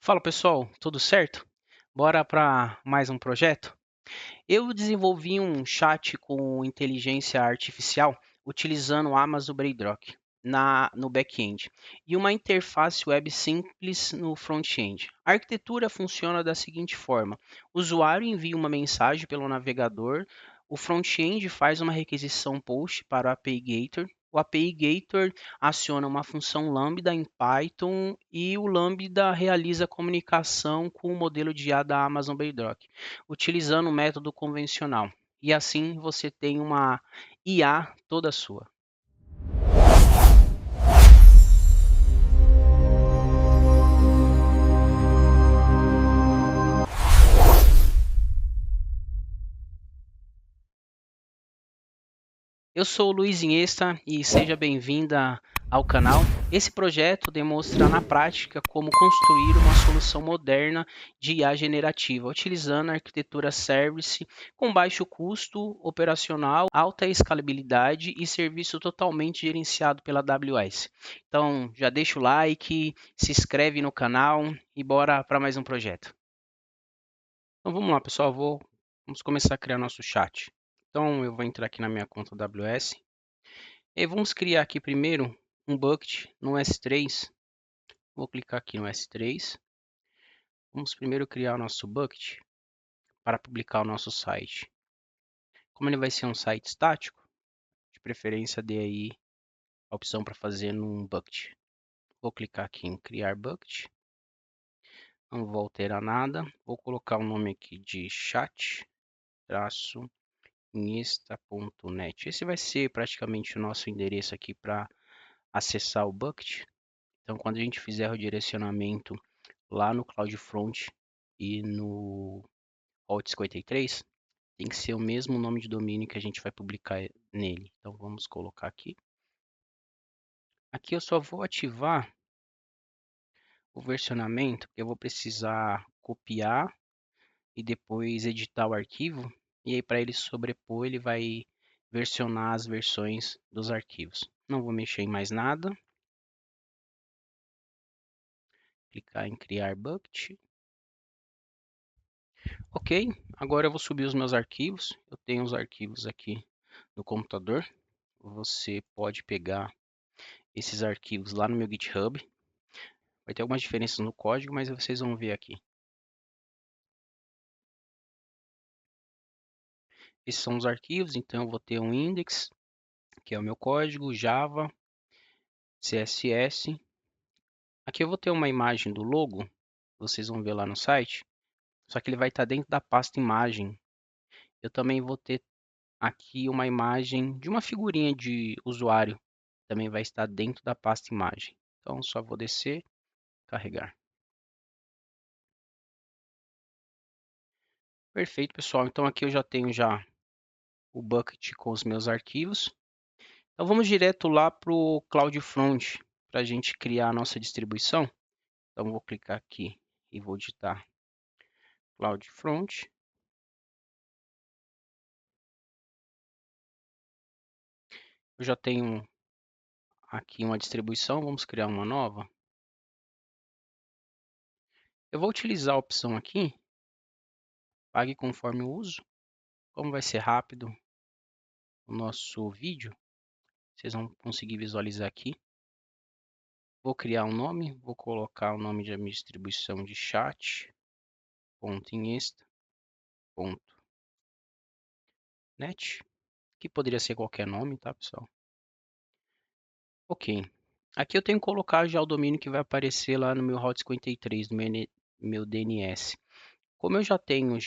Fala pessoal, tudo certo? Bora para mais um projeto? Eu desenvolvi um chat com inteligência artificial utilizando o Amazon Bedrock no back-end e uma interface web simples no front-end. A arquitetura funciona da seguinte forma: o usuário envia uma mensagem pelo navegador, o front-end faz uma requisição POST para o API Gator. O API Gator aciona uma função Lambda em Python e o Lambda realiza a comunicação com o modelo de IA da Amazon Bedrock utilizando o método convencional. E assim você tem uma IA toda sua. Eu sou o Luiz Iniesta e seja bem-vinda ao canal. Esse projeto demonstra na prática como construir uma solução moderna de IA generativa, utilizando a arquitetura service com baixo custo operacional, alta escalabilidade e serviço totalmente gerenciado pela AWS. Então, já deixa o like, se inscreve no canal e bora para mais um projeto. Então, vamos lá, pessoal. Vamos começar a criar nosso chat. Então, eu vou entrar aqui na minha conta AWS. E vamos criar aqui primeiro um bucket no S3. Vou clicar aqui no S3. Vamos primeiro criar o nosso bucket para publicar o nosso site. Como ele vai ser um site estático, de preferência dê aí a opção para fazer num bucket. Vou clicar aqui em criar bucket. Não vou alterar nada. Vou colocar o nome aqui de chat-insta.net. Esse vai ser praticamente o nosso endereço aqui para acessar o bucket. Então, quando a gente fizer o direcionamento lá no CloudFront e no Hot 53, tem que ser o mesmo nome de domínio que a gente vai publicar nele. Então vamos colocar aqui. Aqui eu só vou ativar o versionamento, porque eu vou precisar copiar e depois editar o arquivo. E aí para ele sobrepor, ele vai versionar as versões dos arquivos. Não vou mexer em mais nada. Clicar em criar bucket. Ok, agora eu vou subir os meus arquivos. Eu tenho os arquivos aqui no computador. Você pode pegar esses arquivos lá no meu GitHub. Vai ter algumas diferenças no código, mas vocês vão ver aqui. Esses são os arquivos, então eu vou ter um index, que é o meu código, Java, CSS. Aqui eu vou ter uma imagem do logo, vocês vão ver lá no site, só que ele vai estar dentro da pasta imagem. Eu também vou ter aqui uma imagem de uma figurinha de usuário, também vai estar dentro da pasta imagem. Então só vou descer, carregar. Perfeito, pessoal. Então aqui eu já tenho o bucket com os meus arquivos. Então vamos direto lá para o CloudFront para a gente criar a nossa distribuição. Então vou clicar aqui e vou digitar CloudFront. Eu já tenho aqui uma distribuição, vamos criar uma nova. Eu vou utilizar a opção aqui, pague conforme o uso. Como vai ser rápido o nosso vídeo, vocês vão conseguir visualizar aqui. Vou criar um nome, vou colocar o nome da minha distribuição de chat.insta.net, que poderia ser qualquer nome, tá, pessoal? Ok. Aqui eu tenho que colocar já o domínio que vai aparecer lá no meu Hot 53, no meu DNS. Como eu já tenho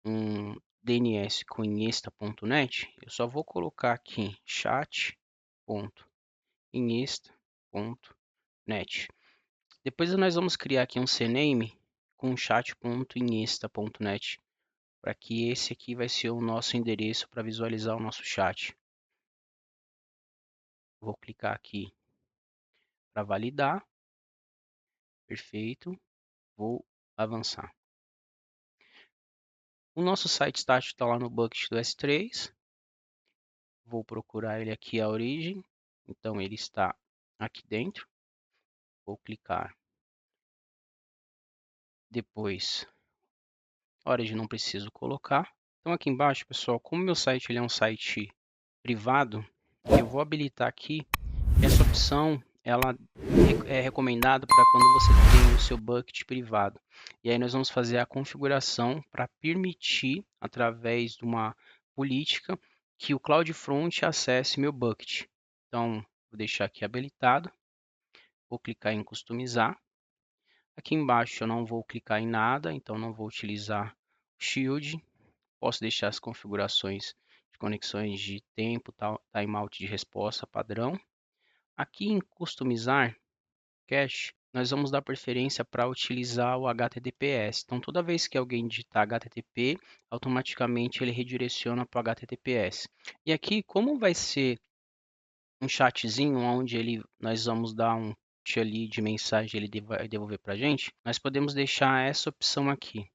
um DNS com insta.net, eu só vou colocar aqui chat.insta.net. Depois nós vamos criar aqui um cname com chat.insta.net, para que esse aqui vai ser o nosso endereço para visualizar o nosso chat. Vou clicar aqui para validar. Perfeito. Vou avançar. O nosso site estático está lá no bucket do S3. Vou procurar ele aqui, a origem. Então ele está aqui dentro. Vou clicar Depois, Origin não preciso colocar. Então aqui embaixo, pessoal, como meu site ele é um site privado, eu vou habilitar aqui. Essa opção ela é recomendada para quando você tem o seu bucket privado. E aí nós vamos fazer a configuração para permitir, através de uma política, que o CloudFront acesse meu bucket. Então, vou deixar aqui habilitado. Vou clicar em customizar. Aqui embaixo eu não vou clicar em nada, então não vou utilizar o Shield. Posso deixar as configurações de conexões de tempo, timeout de resposta padrão. Aqui em customizar cache, nós vamos dar preferência para utilizar o HTTPS. Então, toda vez que alguém digitar HTTP, automaticamente ele redireciona para o HTTPS. E aqui, como vai ser um chatzinho onde nós vamos dar um ali de mensagem, ele vai devolver para a gente, nós podemos deixar essa opção aqui.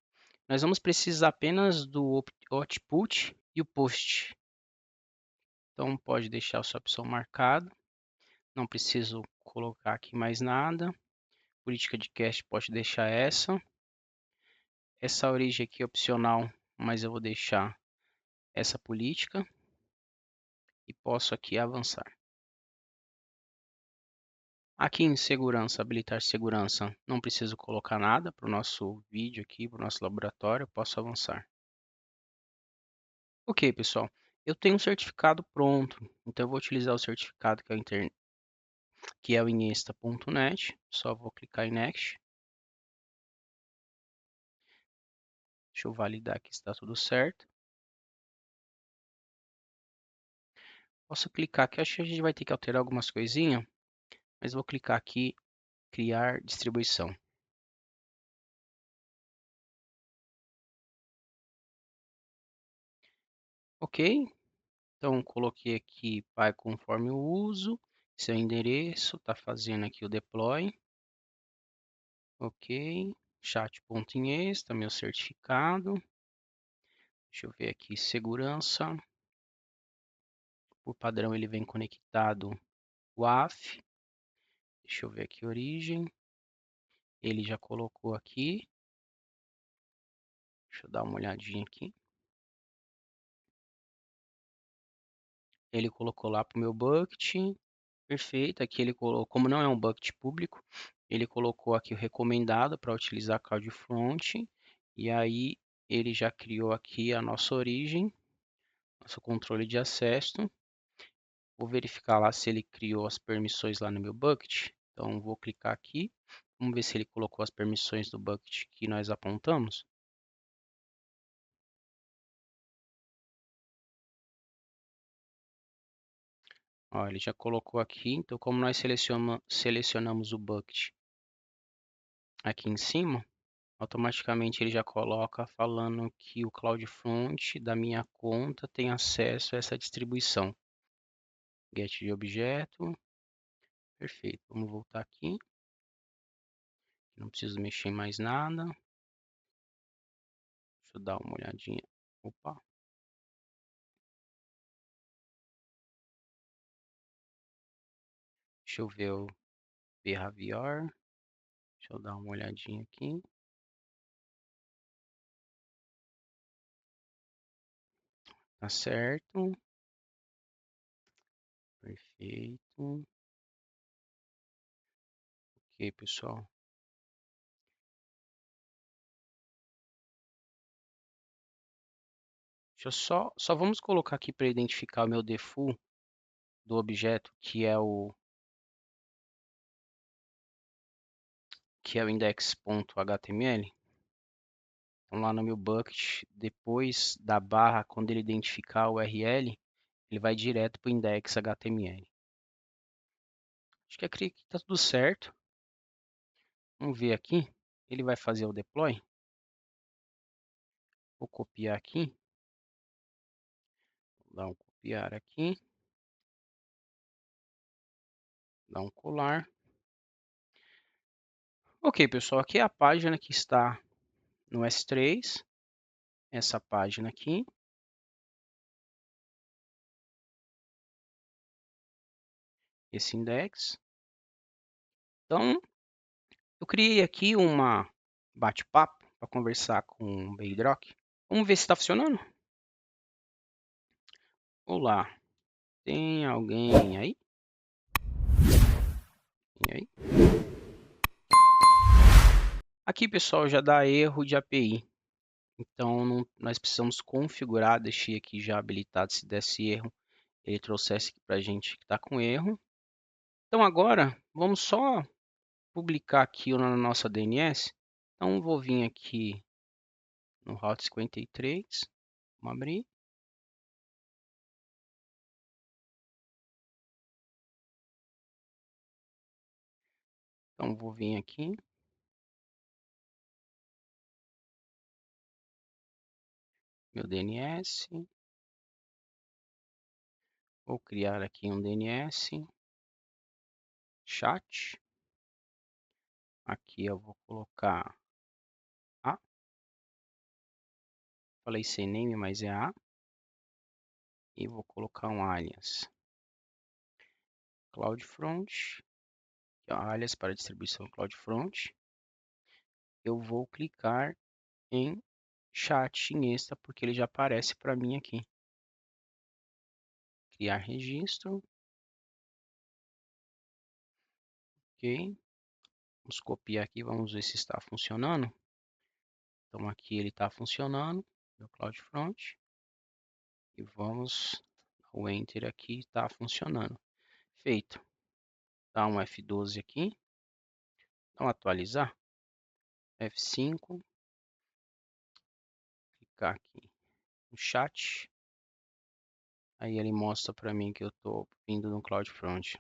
Nós vamos precisar apenas do output e o post. Então, pode deixar a sua opção marcada. Não preciso colocar aqui mais nada. Política de cache pode deixar essa. Essa origem aqui é opcional, mas eu vou deixar essa política. E posso aqui avançar. Aqui em segurança, habilitar segurança, não preciso colocar nada para o nosso vídeo aqui, para o nosso laboratório, posso avançar. Ok, pessoal, eu tenho um certificado pronto, então eu vou utilizar o certificado que é o inesta.net, só vou clicar em Next. Deixa eu validar que está tudo certo. Posso clicar aqui, acho que a gente vai ter que alterar algumas coisinhas, mas vou clicar aqui, criar distribuição. Ok, então coloquei aqui pai conforme o uso, seu endereço, está fazendo aqui o deploy. Ok, chat.insta, meu certificado. Deixa eu ver aqui, segurança. Por padrão ele vem conectado WAF. Deixa eu ver aqui origem. Ele já colocou aqui. Deixa eu dar uma olhadinha aqui. Ele colocou lá para o meu bucket. Perfeito. Aqui ele colocou, como não é um bucket público, ele colocou aqui o recomendado para utilizar CloudFront. E aí ele já criou aqui a nossa origem, nosso controle de acesso. Vou verificar lá se ele criou as permissões lá no meu bucket. Então vou clicar aqui. Vamos ver se ele colocou as permissões do bucket que nós apontamos. Ó, ele já colocou aqui. Então, como nós selecionamos o bucket aqui em cima, automaticamente ele já coloca falando que o CloudFront da minha conta tem acesso a essa distribuição. Get de objeto. Perfeito. Vamos voltar aqui. Não preciso mexer em mais nada. Deixa eu dar uma olhadinha. Opa. Deixa eu ver o behavior. Deixa eu dar uma olhadinha aqui. Tá certo. Perfeito. Ok, pessoal. Deixa eu só vamos colocar aqui para identificar o meu default do objeto, que é o index.html. Então lá no meu bucket, depois da barra, quando ele identificar o URL, ele vai direto para o index.html. Acho que aqui está tudo certo. Vamos ver aqui. Ele vai fazer o deploy. Vou copiar aqui. Vou dar um copiar aqui. Dar um colar. Ok, pessoal, aqui é a página que está no S3. Essa página aqui. Esse index. Então, eu criei aqui uma bate-papo para conversar com o Bedrock. Vamos ver se está funcionando? Olá, tem alguém aí? E aí? Aqui, pessoal, já dá erro de API. Então, nós precisamos configurar. Deixei aqui já habilitado. Se desse erro, ele trouxesse aqui para a gente que está com erro. Então, agora, vamos só publicar aqui na nossa DNS. Então, vou vir aqui no Route 53. Vamos abrir. Então, vou vir aqui. Meu DNS. Vou criar aqui um DNS. Chat. Aqui eu vou colocar A. Falei sem name, mas é A. E vou colocar um alias. CloudFront. Alias para distribuição CloudFront. Eu vou clicar em chat em extra, porque ele já aparece para mim aqui. Criar registro. Ok. Vamos copiar aqui, vamos ver se está funcionando. Então aqui ele está funcionando, no CloudFront. E vamos, o Enter aqui está funcionando. Feito. Dá um F12 aqui. Então atualizar. F5. Clicar aqui no chat. Aí ele mostra para mim que eu estou vindo no CloudFront.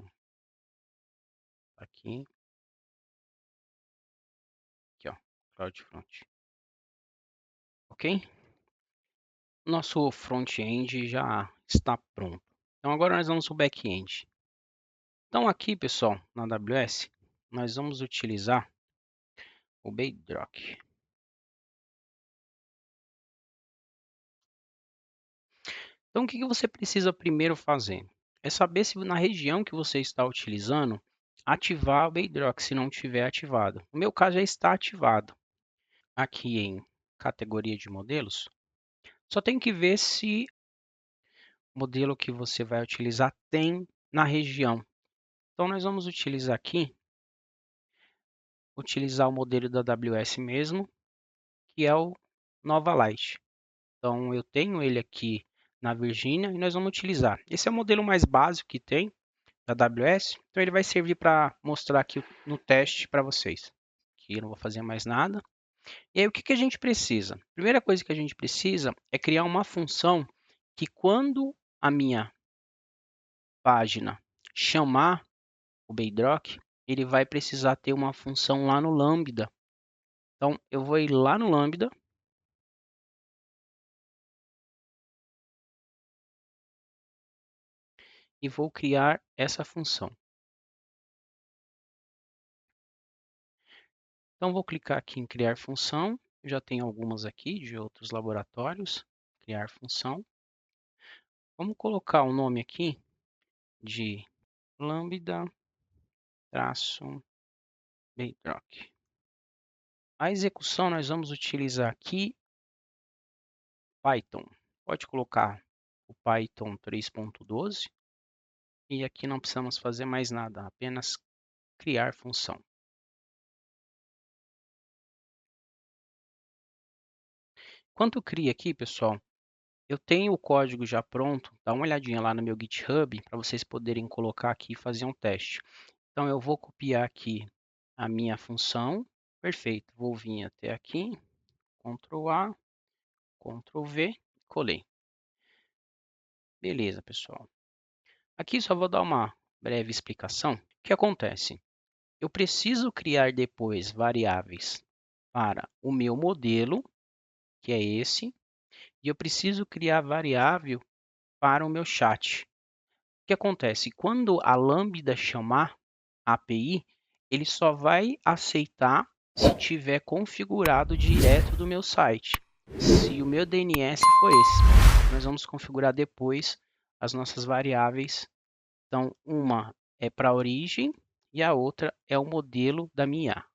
Aqui. Aqui, ó. CloudFront. Ok? Nosso front-end já está pronto. Então agora nós vamos para o back-end. Então aqui, pessoal, na AWS, nós vamos utilizar o Bedrock. Então o que você precisa primeiro fazer? É saber se na região que você está utilizando, ativar o Bedrock, se não tiver ativado. No meu caso já está ativado. Aqui em categoria de modelos, só tem que ver se o modelo que você vai utilizar tem na região. Então nós vamos utilizar aqui, utilizar o modelo da AWS mesmo, que é o Nova Light. Então eu tenho ele aqui na Virgínia e nós vamos utilizar. Esse é o modelo mais básico que tem da AWS, então ele vai servir para mostrar aqui no teste para vocês. Aqui eu não vou fazer mais nada. E aí o que a gente precisa? A primeira coisa que a gente precisa é criar uma função que quando a minha página chamar o Bedrock, ele vai precisar ter uma função lá no Lambda. Então eu vou ir lá no Lambda. E vou criar essa função. Então, vou clicar aqui em criar função. Já tenho algumas aqui de outros laboratórios. Criar função. Vamos colocar o nome aqui de lambda-bedrock. A execução nós vamos utilizar aqui Python. Pode colocar o Python 3.12. E aqui não precisamos fazer mais nada, apenas criar função. Enquanto cria aqui, pessoal, eu tenho o código já pronto, dá uma olhadinha lá no meu GitHub para vocês poderem colocar aqui e fazer um teste. Então eu vou copiar aqui a minha função, perfeito, vou vir até aqui, Ctrl A, Ctrl V, colei. Beleza, pessoal. Aqui só vou dar uma breve explicação. O que acontece? Eu preciso criar depois variáveis para o meu modelo, que é esse, e eu preciso criar variável para o meu chat. O que acontece? Quando a Lambda chamar a API, ele só vai aceitar se tiver configurado direto do meu site. Se o meu DNS for esse, nós vamos configurar depois as nossas variáveis. Então, uma é para a origem e a outra é o modelo da minha IA.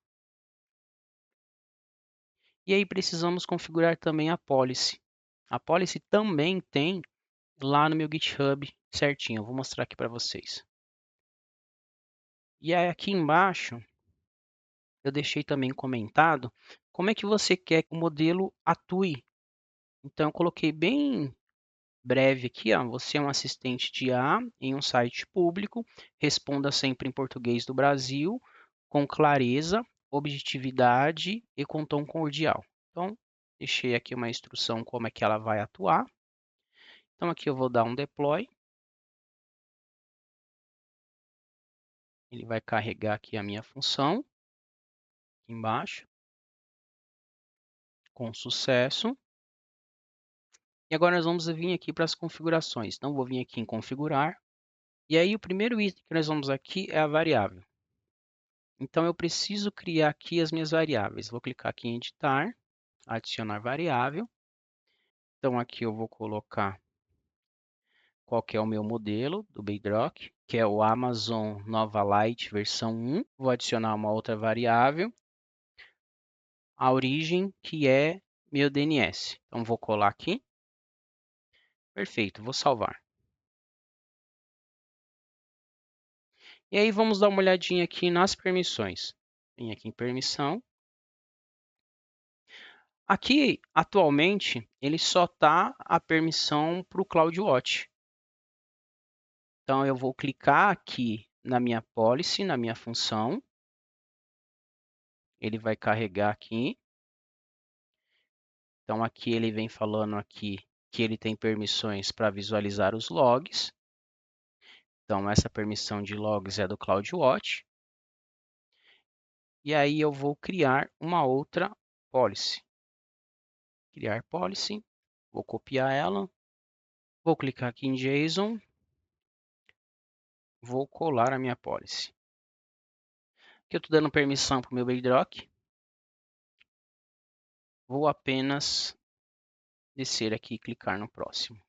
E aí precisamos configurar também a policy. A policy também tem lá no meu GitHub certinho. Eu vou mostrar aqui para vocês. E aí aqui embaixo eu deixei também comentado como é que você quer que o modelo atue. Então eu coloquei bem breve aqui, ó, você é um assistente de IA em um site público, responda sempre em português do Brasil, com clareza, objetividade e com tom cordial. Então, deixei aqui uma instrução como é que ela vai atuar. Então, aqui eu vou dar um deploy. Ele vai carregar aqui a minha função, aqui embaixo, com sucesso. E agora nós vamos vir aqui para as configurações. Então, vou vir aqui em configurar. E aí, o primeiro item que nós vamos aqui é a variável. Então, eu preciso criar aqui as minhas variáveis. Vou clicar aqui em editar, adicionar variável. Então, aqui eu vou colocar qual que é o meu modelo do Bedrock, que é o Amazon Nova Lite versão 1. Vou adicionar uma outra variável, a origem, que é meu DNS. Então, vou colar aqui. Perfeito, vou salvar. E aí, vamos dar uma olhadinha aqui nas permissões. Vem aqui em permissão. Aqui, atualmente, ele só está a permissão para o CloudWatch. Então, eu vou clicar aqui na minha policy, na minha função. Ele vai carregar aqui. Então, aqui ele vem falando aqui que ele tem permissões para visualizar os logs. Então, essa permissão de logs é do CloudWatch. E aí eu vou criar uma outra policy. Criar policy. Vou copiar ela. Vou clicar aqui em JSON. Vou colar a minha policy. Aqui eu estou dando permissão para o meu Bedrock. Vou apenas descer aqui e clicar no próximo.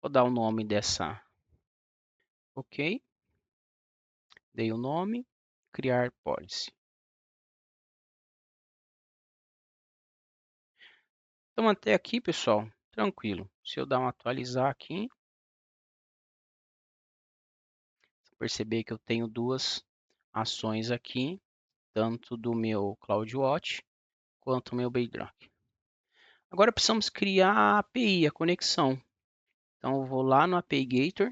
Vou dar o nome dessa. Ok. Dei o nome. Criar policy. Então, até aqui, pessoal, tranquilo. Se eu dar um atualizar aqui, perceber que eu tenho duas ações aqui, tanto do meu CloudWatch quanto do meu Bedrock. Agora precisamos criar a API, a conexão. Então, eu vou lá no API Gator.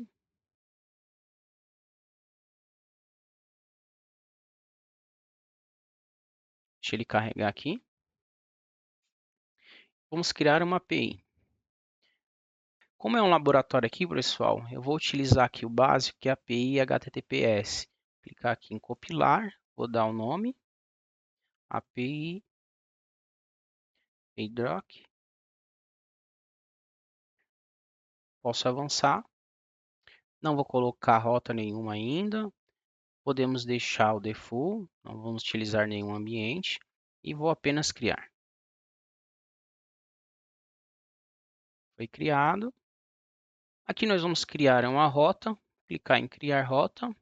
Deixa ele carregar aqui. Vamos criar uma API. Como é um laboratório aqui, pessoal, eu vou utilizar aqui o básico, que é a API HTTPS. Clicar aqui em compilar, vou dar o nome, API Bedrock. Posso avançar. Não vou colocar rota nenhuma ainda. Podemos deixar o default, não vamos utilizar nenhum ambiente. E vou apenas criar. Foi criado. Aqui nós vamos criar uma rota. Clicar em criar rota.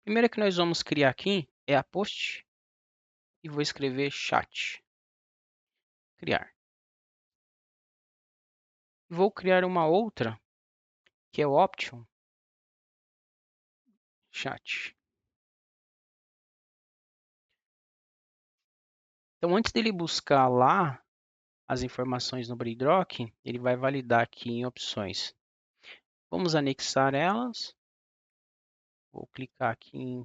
Primeiro que nós vamos criar aqui é a post. E vou escrever chat. Criar. Vou criar uma outra, que é o option chat. Então, antes dele buscar lá as informações no Bedrock, ele vai validar aqui em opções. Vamos anexar elas. Vou clicar aqui em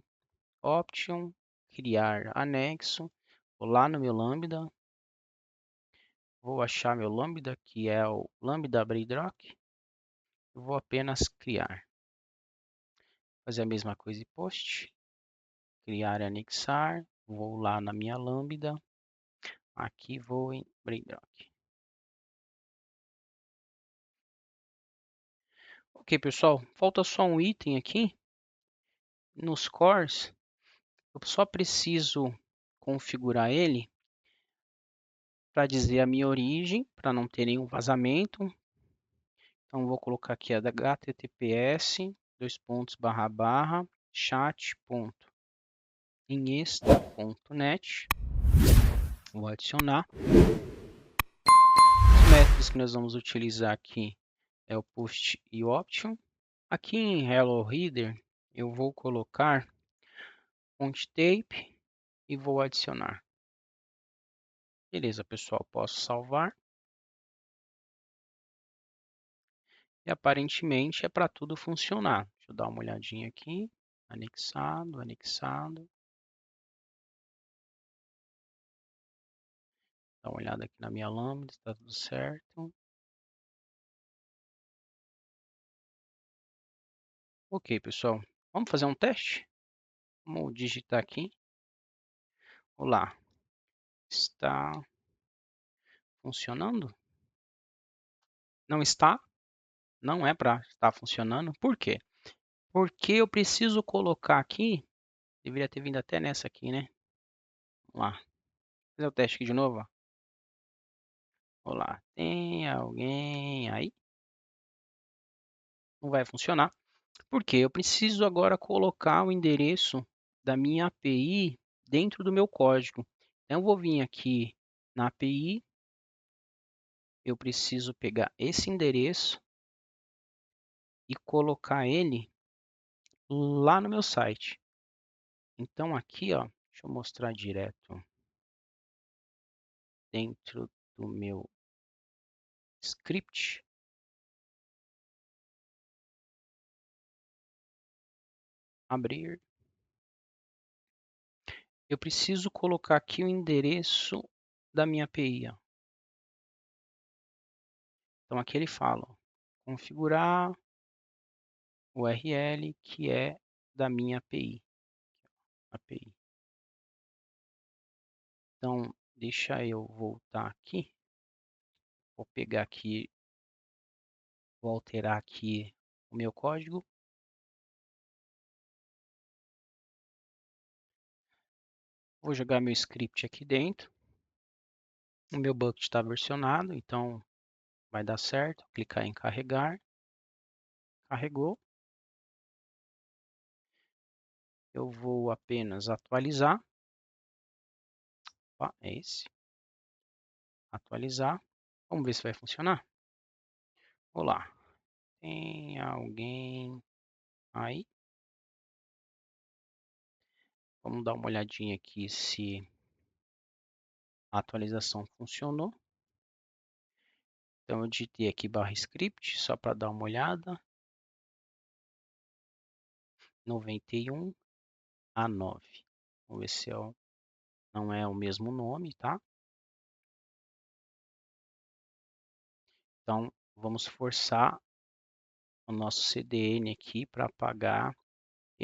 option, criar anexo. Vou lá no meu Lambda. Vou achar meu Lambda, que é o Lambda Bedrock. Vou apenas criar. Fazer a mesma coisa em post. Criar e anexar. Vou lá na minha Lambda. Aqui vou em Bedrock. Ok, pessoal. Falta só um item aqui. Nos cores, eu só preciso configurar ele para dizer a minha origem, para não ter nenhum vazamento. Então, vou colocar aqui a https chat.insta.net. Vou adicionar. Os métodos que nós vamos utilizar aqui é o post e option. Aqui em Hello Reader, eu vou colocar font type e vou adicionar. Beleza, pessoal, posso salvar. E aparentemente é para tudo funcionar. Deixa eu dar uma olhadinha aqui. Anexado, anexado. Dá uma olhada aqui na minha lâmina, está tudo certo. Ok, pessoal. Vamos fazer um teste? Vamos digitar aqui. Olá. Está funcionando? Não está? Não é para estar funcionando. Por quê? Porque eu preciso colocar aqui. Deveria ter vindo até nessa aqui, né? Vamos lá. Fazer o teste aqui de novo. Ó. Olá. Tem alguém aí? Não vai funcionar. Porque eu preciso agora colocar o endereço da minha API dentro do meu código. Então, eu vou vir aqui na API, eu preciso pegar esse endereço e colocar ele lá no meu site. Então, aqui, ó, deixa eu mostrar direto dentro do meu script. Abrir. Eu preciso colocar aqui o endereço da minha API. Ó. Então, aqui ele fala, ó, configurar URL que é da minha API. API. Então, deixa eu voltar aqui. Vou pegar aqui, vou alterar aqui o meu código. Vou jogar meu script aqui dentro. O meu bucket está versionado, então vai dar certo. Clicar em carregar. Carregou. Eu vou apenas atualizar. Opa, é esse. Atualizar. Vamos ver se vai funcionar. Olá. Tem alguém aí? Vamos dar uma olhadinha aqui se a atualização funcionou. Então eu digitei aqui barra script só para dar uma olhada. 91 a 9. Vamos ver se não é o mesmo nome, tá? Então vamos forçar o nosso CDN aqui para apagar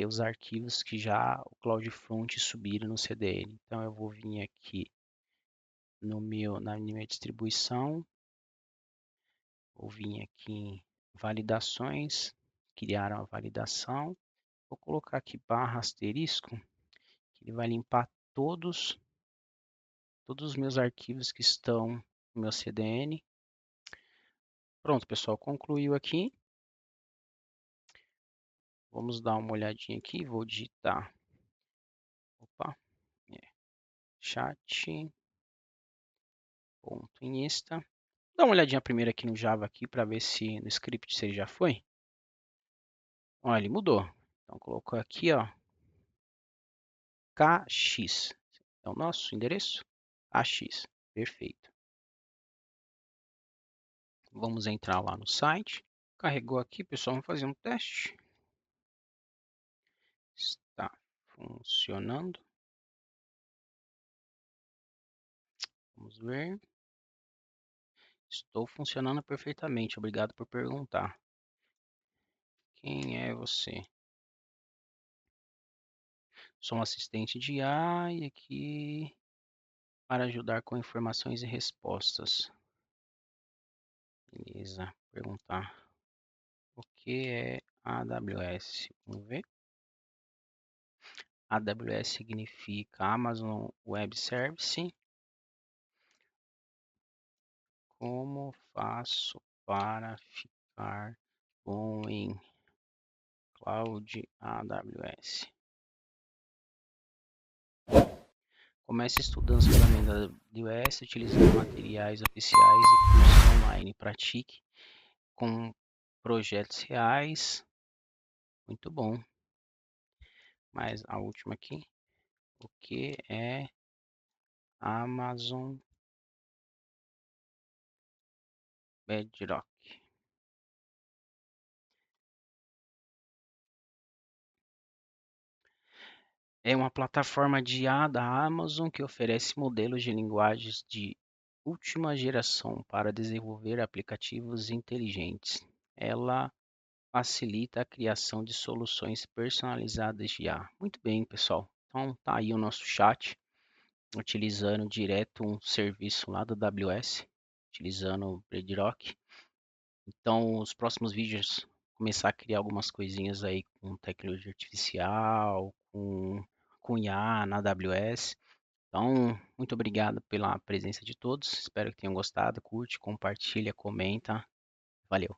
os arquivos que já o CloudFront subiram no CDN. Então eu vou vir aqui na minha distribuição, vou vir aqui em validações, criar uma validação, vou colocar aqui barra asterisco, que ele vai limpar todos os meus arquivos que estão no meu CDN. Pronto, pessoal, concluiu aqui. Vamos dar uma olhadinha aqui, vou digitar, opa, chat.insta. Dá uma olhadinha primeiro aqui no Java aqui para ver se no script se ele já foi. Olha, ele mudou. Então colocou aqui, ó, KX. É o nosso endereço? KX. Perfeito. Vamos entrar lá no site. Carregou aqui, pessoal, vamos fazer um teste. Está funcionando. Vamos ver. Estou funcionando perfeitamente. Obrigado por perguntar. Quem é você? Sou um assistente de IA e aqui para ajudar com informações e respostas. Beleza. Perguntar o que é AWS? Vamos ver. AWS significa Amazon Web Service. Como faço para ficar bom em Cloud AWS? Comece estudando as ferramentas da AWS, utilizando materiais oficiais e cursos online. Pratique com projetos reais. Muito bom. Mas a última aqui. O que é Amazon Bedrock? É uma plataforma de IA da Amazon que oferece modelos de linguagens de última geração para desenvolver aplicativos inteligentes. Ela facilita a criação de soluções personalizadas de IA. Muito bem, pessoal. Então tá aí o nosso chat, utilizando direto um serviço lá do AWS, utilizando o Bedrock. Então, os próximos vídeos começar a criar algumas coisinhas aí com tecnologia artificial, com IA na AWS. Então, muito obrigado pela presença de todos. Espero que tenham gostado. Curte, compartilha, comenta. Valeu.